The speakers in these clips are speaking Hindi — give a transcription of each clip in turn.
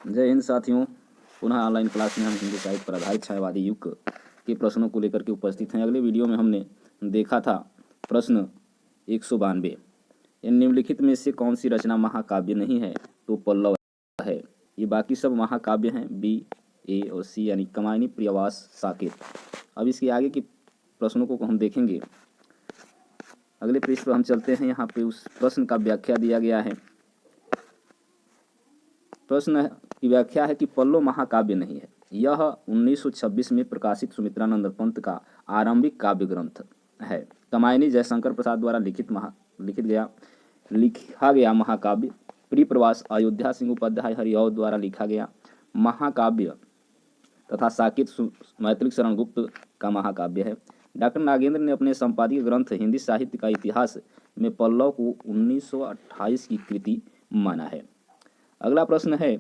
जय हिंद साथियों, पुनः ऑनलाइन क्लास में हम हिंदी साहित्य पर आधारित छायावादी युग के प्रश्नों को लेकर के उपस्थित हैं। अगले वीडियो में हमने देखा था प्रश्न 192। इन निम्नलिखित में से कौन सी रचना महाकाव्य नहीं है? तो पल्लव है। ये बाकी सब महाकाव्य हैं, बी, ए और सी, यानी कमायनी, प्रियवास, साकेत। अब इसके आगे के प्रश्नों को हम देखेंगे। अगले पृष्ठ पर हम चलते हैं। यहाँ पे उस प्रश्न का व्याख्या दिया गया है। प्रश्न की व्याख्या है कि पल्लव महाकाव्य नहीं है। यह 1926 में प्रकाशित सुमित्रानंद पंत का आरंभिक काव्य ग्रंथ है। कमायनी जयशंकर प्रसाद द्वारा लिखा गया महाकाव्य प्रियप्रवास अयोध्या सिंह उपाध्याय हरिऔध द्वारा लिखा गया महाकाव्य तथा साकेत मैथिली शरण गुप्त का महाकाव्य है। डॉक्टर नागेंद्र ने अपने संपादकीय ग्रंथ हिंदी साहित्य का इतिहास में पल्लव को 1928 की कृति माना है। अगला प्रश्न है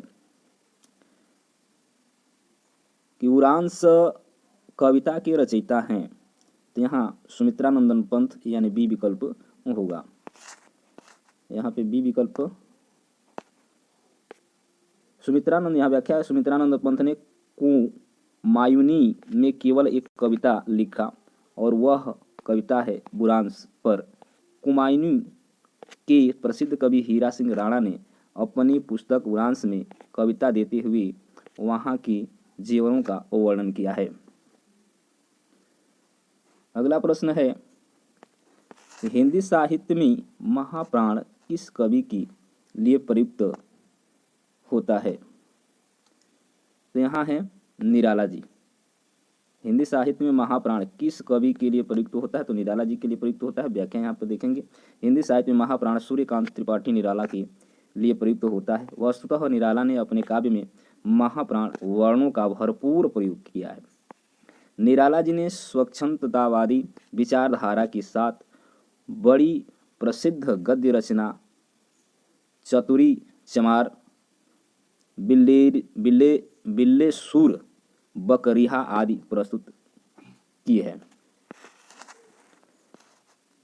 कि उरांस कविता के रचयिता हैं। तो यहाँ सुमित्रानंदन पंत, यानी बी विकल्प होगा। यहाँ पे बी विकल्प सुमित्रानंद। यहाँ व्याख्या है, सुमित्रानंद पंत ने कुमायूनी में केवल एक कविता लिखा और वह कविता है बुरांस पर। कुमायूनी के प्रसिद्ध कवि हीरा सिंह राणा ने अपनी पुस्तक बुरांस में कविता देते हुए वहाँ की जीवनों का वर्णन किया है। अगला प्रश्न है, हिंदी साहित्य में महाप्राण किस कवि के लिए प्रयुक्त होता है? तो यहाँ है निराला जी। हिंदी साहित्य में महाप्राण किस कवि के लिए प्रयुक्त होता है? तो निराला जी के लिए प्रयुक्त होता है। व्याख्या यहाँ पर देखेंगे। हिंदी साहित्य में महाप्राण सूर्यकांत त्रिपाठी निराला के लिए प्रयुक्त होता है। वस्तुतः निराला ने अपने काव्य में महाप्राण वर्णों का भरपूर प्रयोग किया है। निराला जी ने स्वच्छंदतावादी विचारधारा के साथ बड़ी प्रसिद्ध गद्य रचना चतुरी चमार, बिल्ले सूर, बकरिहा आदि प्रस्तुत की है।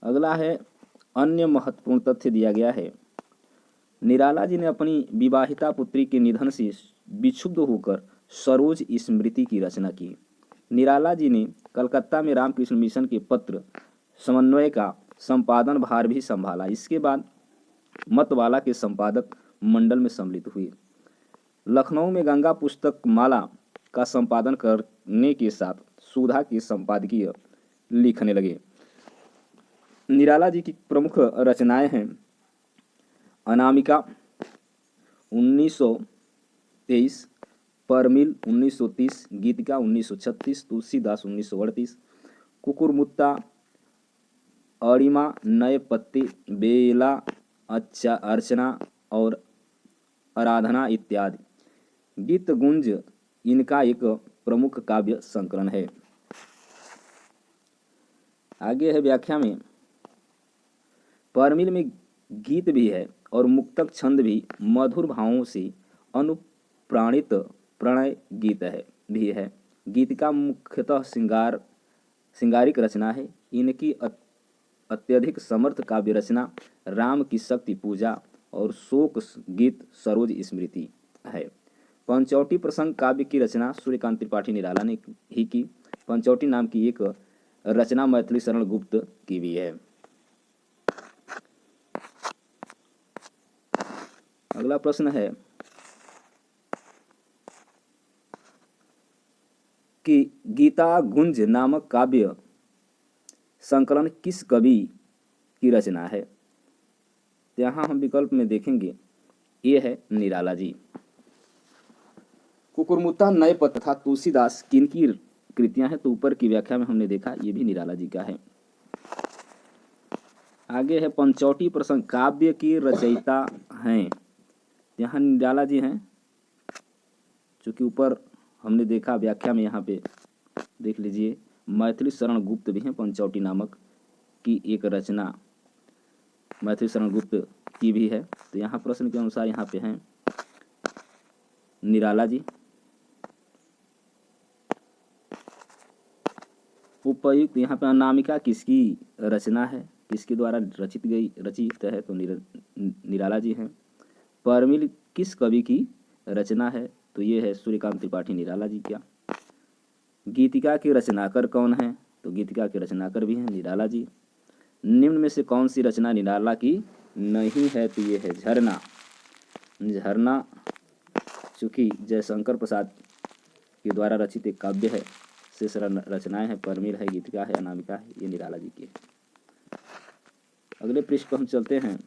अगला है, अन्य महत्वपूर्ण तथ्य दिया गया है। निराला जी ने अपनी विवाहिता पुत्री के निधन से विक्षुब्ध होकर सरोज स्मृति की रचना की। निराला जी ने कलकत्ता में रामकृष्ण मिशन के पत्र समन्वय का संपादन भार भी संभाला। इसके बाद मतवाला के संपादक मंडल में सम्मिलित हुए। लखनऊ में गंगा पुस्तक माला का संपादन करने के साथ सुधा की संपादकीय लिखने लगे। निराला जी की प्रमुख रचनाएं हैं अनामिका 1923, परमिल 1930, गीतिका 1936, तुलसीदास 1938, कुकुरमुत्ता, अड़िमा, नए पत्ते, बेला, अर्चना और आराधना इत्यादि। गीत गुंज इनका एक प्रमुख काव्य संकलन है। आगे है व्याख्या में, परमिल में गीत भी है और मुक्तक छंद भी मधुर भावों से अनुप्राणित प्रणय गीत है। गीत का मुख्यतः सिंगारिक रचना है। इनकी अत्यधिक समर्थ काव्य रचना राम की शक्ति पूजा और शोक गीत सरोज स्मृति है। पंचवटी प्रसंग काव्य की रचना सूर्यकांत त्रिपाठी निराला ने ही की। पंचवटी नाम की एक रचना मैथिली शरण गुप्त की भी है। अगला प्रश्न है कि गीता गुंज नामक काव्य संकलन किस कवि की रचना है? यहाँ हम विकल्प में देखेंगे, ये है निराला जी। कुकुरमुत्ता, नए पत्ते तथा तुलसीदास किनकी कृतियां हैं? तो ऊपर की व्याख्या में हमने देखा ये भी निराला जी का है। आगे है, पंचवटी प्रसंग काव्य की रचयिता हैं। यहाँ निराला जी हैं, चूँकि ऊपर हमने देखा व्याख्या में, यहाँ पे देख लीजिए, मैथिली शरण गुप्त भी हैं। पंचवटी नामक की एक रचना मैथिली शरण गुप्त की भी है। तो यहाँ प्रश्न के अनुसार यहाँ पे हैं निराला जी। उपयुक्त यहाँ पे अनामिका किसकी रचना है, किसके द्वारा रचित है? तो निराला जी हैं। परमिल किस कवि की रचना है तो ये है सूर्यकांत त्रिपाठी निराला जी का। गीतिका के रचनाकार कौन है? तो गीतिका के रचनाकार भी हैं निराला जी। निम्न में से कौन सी रचना निराला की नहीं है? तो ये है झरना। झरना चूँकि जयशंकर प्रसाद के द्वारा रचित एक काव्य है। शेष रचनाएं हैं परमिल है, गीतिका है, अनामिका है, ये निराला जी की है। अगले पृष्ठ पर हम चलते हैं।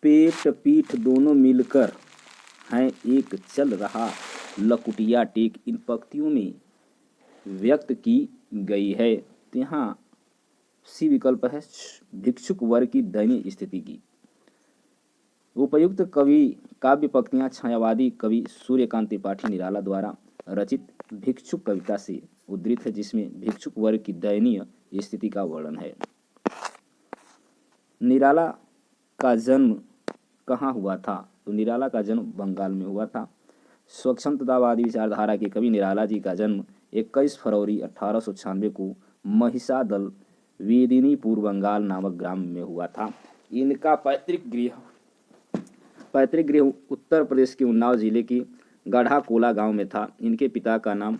पेट पीठ दोनों मिलकर हैं एक चल रहा लकुटिया टेक, इन पंक्तियों में व्यक्त की गई है। तो यहाँ सी विकल्प है भिक्षुक वर्ग की दयनीय स्थिति की। उपयुक्त कवि काव्य पंक्तियाँ छायावादी कवि सूर्यकांत त्रिपाठी निराला द्वारा रचित भिक्षुक कविता से उद्धृत है, जिसमें भिक्षुक वर्ग की दयनीय स्थिति का वर्णन है। निराला का जन्म कहाँ हुआ था? तो निराला का जन्म बंगाल में हुआ था। स्वतंत्रतावादी विचारधारा के कवि निराला जी का जन्म 21 फरवरी 1896 को महिषादल वेदिनीपुर बंगाल नामक ग्राम में हुआ था। इनका पैतृक गृह उत्तर प्रदेश के उन्नाव जिले के गढ़ा कोला गांव में था। इनके पिता का नाम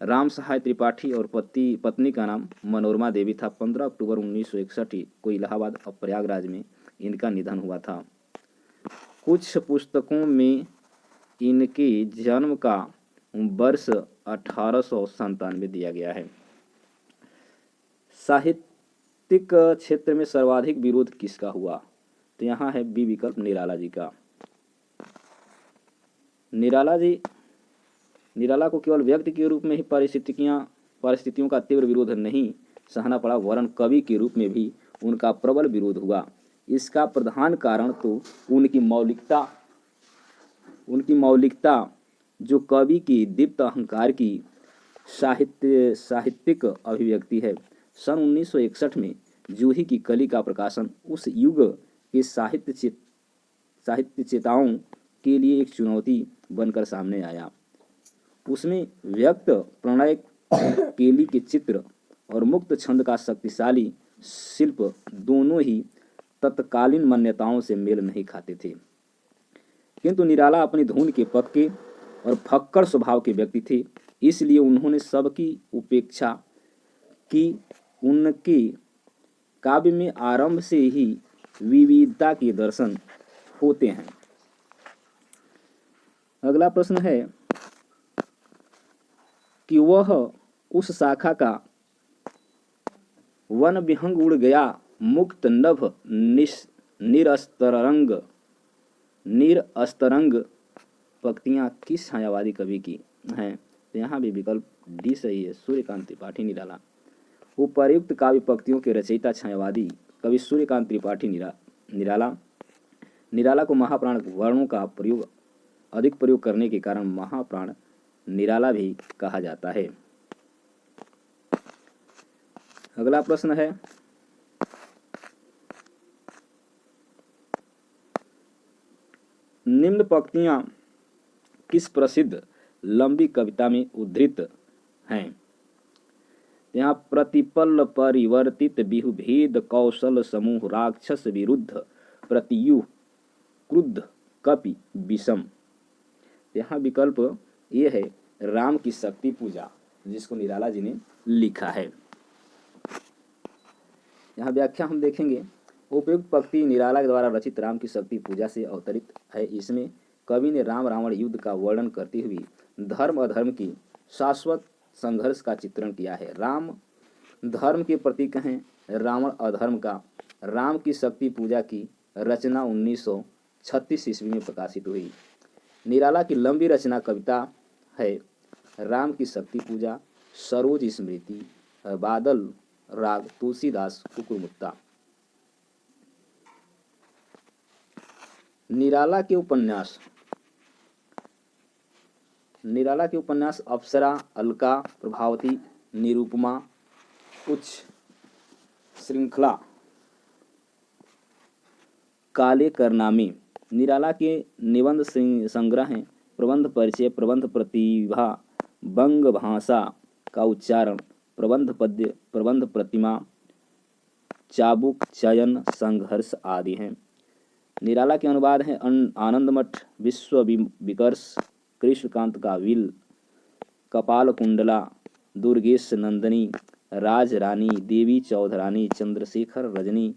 राम सहाय त्रिपाठी और पत्नी का नाम मनोरमा देवी था। 15 अक्टूबर 1961 को इलाहाबाद और प्रयागराज में इनका निधन हुआ था। कुछ पुस्तकों में इनके जन्म का वर्ष 1897 दिया गया है। साहित्यिक क्षेत्र में सर्वाधिक विरोध किसका हुआ? तो यहाँ है बी विकल्प निराला जी का। निराला को केवल व्यक्ति के रूप में ही परिस्थितियों का तीव्र विरोध नहीं सहना पड़ा, वरन कवि के रूप में भी उनका प्रबल विरोध हुआ। इसका प्रधान कारण तो उनकी मौलिकता जो कवि की दीप्त अहंकार की साहित्यिक अभिव्यक्ति है। सन 1961 में जूही की कली का प्रकाशन उस युग के साहित्य चेताओं के लिए एक चुनौती बनकर सामने आया। उसमें व्यक्त प्रणय केली के चित्र और मुक्त छंद का शक्तिशाली शिल्प दोनों ही तत्कालीन मान्यताओं से मेल नहीं खाते थे। किंतु निराला अपनी धुन के पक्के और फक्कड़ स्वभाव के व्यक्ति थे, इसलिए उन्होंने सबकी उपेक्षा की। उनके काव्य में आरंभ से ही विविधता के दर्शन होते हैं। अगला प्रश्न है कि वह उस शाखा का वन विहंग उड़ गया मुक्त नभ निरस्तरंग पंक्तियाँ किस छायावादी कवि की हैं? तो यहाँ भी विकल्प डी सही है, सूर्यकांत त्रिपाठी निराला। उपर्युक्त काव्य पंक्तियों के रचयिता छायावादी कवि सूर्यकांत त्रिपाठी निराला को महाप्राण वर्णों का अधिक प्रयोग करने के कारण महाप्राण निराला भी कहा जाता है। अगला प्रश्न है निम्न पंक्तियां किस प्रसिद्ध लंबी कविता में उद्धृत हैं? यहाँ प्रतिपल परिवर्तित बिहु भेद कौशल समूह राक्षस विरुद्ध प्रतियु क्रुद्ध कपि विषम। यहाँ विकल्प ये है राम की शक्ति पूजा, जिसको निराला जी ने लिखा है। यहाँ व्याख्या हम देखेंगे। उपयुक्त पंक्ति निराला के द्वारा रचित राम की शक्ति पूजा से अवतरित है। इसमें कवि ने राम रावण युद्ध का वर्णन करते हुए धर्म अधर्म की शाश्वत संघर्ष का चित्रण किया है। राम धर्म के प्रतीक हैं, रावण अधर्म का। राम की शक्ति पूजा की रचना 1936 ईस्वी में प्रकाशित हुई। निराला की लंबी रचना कविता है राम की शक्ति पूजा, सरोज स्मृति, बादल राग, तुलसीदास कुकुरमुत्ता। निराला के उपन्यास अप्सरा, अलका, प्रभावती, निरूपमा, उच्च श्रृंखला, काले करनामे। निराला के निबंध संग्रह हैं प्रबंध परिचय, प्रबंध प्रतिभा, बंग भाषा का उच्चारण, प्रबंध पद्य, प्रबंध प्रतिमा, चाबुक, चयन, संघर्ष आदि हैं। निराला के अनुवाद हैं आनंदमठ, विश्व विकर्ष, कृष्णकांत का विल, कपाल कुंडला, दुर्गेश नंदिनी, राज रानी, देवी चौधरानी, चंद्रशेखर रजनी,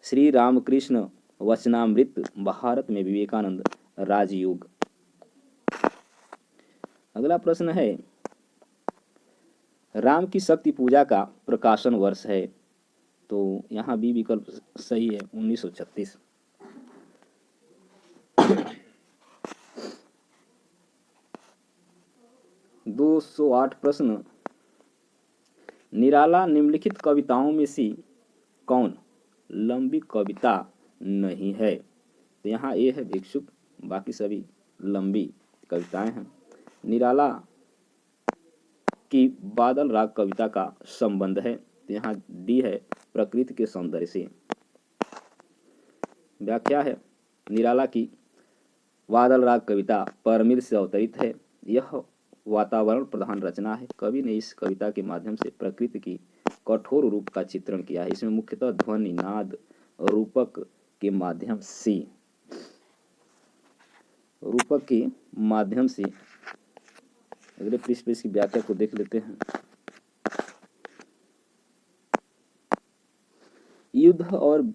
श्री रामकृष्ण वचनामृत, भारत में विवेकानंद, राजयोग। अगला प्रश्न है, राम की शक्ति पूजा का प्रकाशन वर्ष है। तो यहाँ बी विकल्प सही है, 1936। दो 208 प्रश्न, निराला निम्नलिखित कविताओं में से कौन लंबी कविता नहीं है। तो यहाँ ए है भिक्षुक, बाकी सभी लंबी कविताएं हैं। निराला की बादल राग कविता का संबंध है। तो यहाँ डी है प्रकृति के सौंदर्य से। व्याख्या है, निराला की बादल राग कविता परमिल से अवतरित है। यह वातावरण प्रधान रचना है। कवि ने इस कविता के माध्यम से प्रकृति की कठोर रूप का चित्रण किया है। इसमें मुख्यतः ध्वनि, नाद, रूपक के माध्यम से अगले पृष्ठ पे इसकी व्याख्या को देख लेते हैं। युद्ध और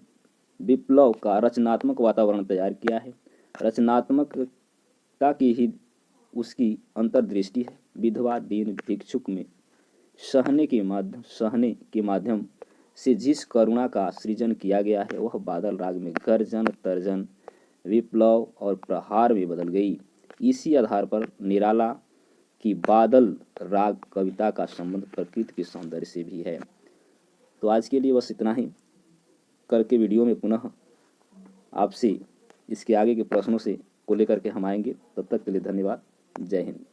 विप्लव का रचनात्मक वातावरण तैयार किया है। रचनात्मकता की ही उसकी अंतर्दृष्टि है। विधवा, दीन, भिक्षुक में सहने के माध्यम से जिस करुणा का सृजन किया गया है वह बादल राग में गर्जन, तर्जन, विप्लव और प्रहार में बदल गई। इसी आधार पर निराला की बादल राग कविता का संबंध प्रकृति के सौंदर्य से भी है। तो आज के लिए बस इतना ही। करके वीडियो में पुनः आपसे इसके आगे के प्रश्नों से को लेकर के हम आएंगे। तब तक के लिए धन्यवाद। जय हिंद।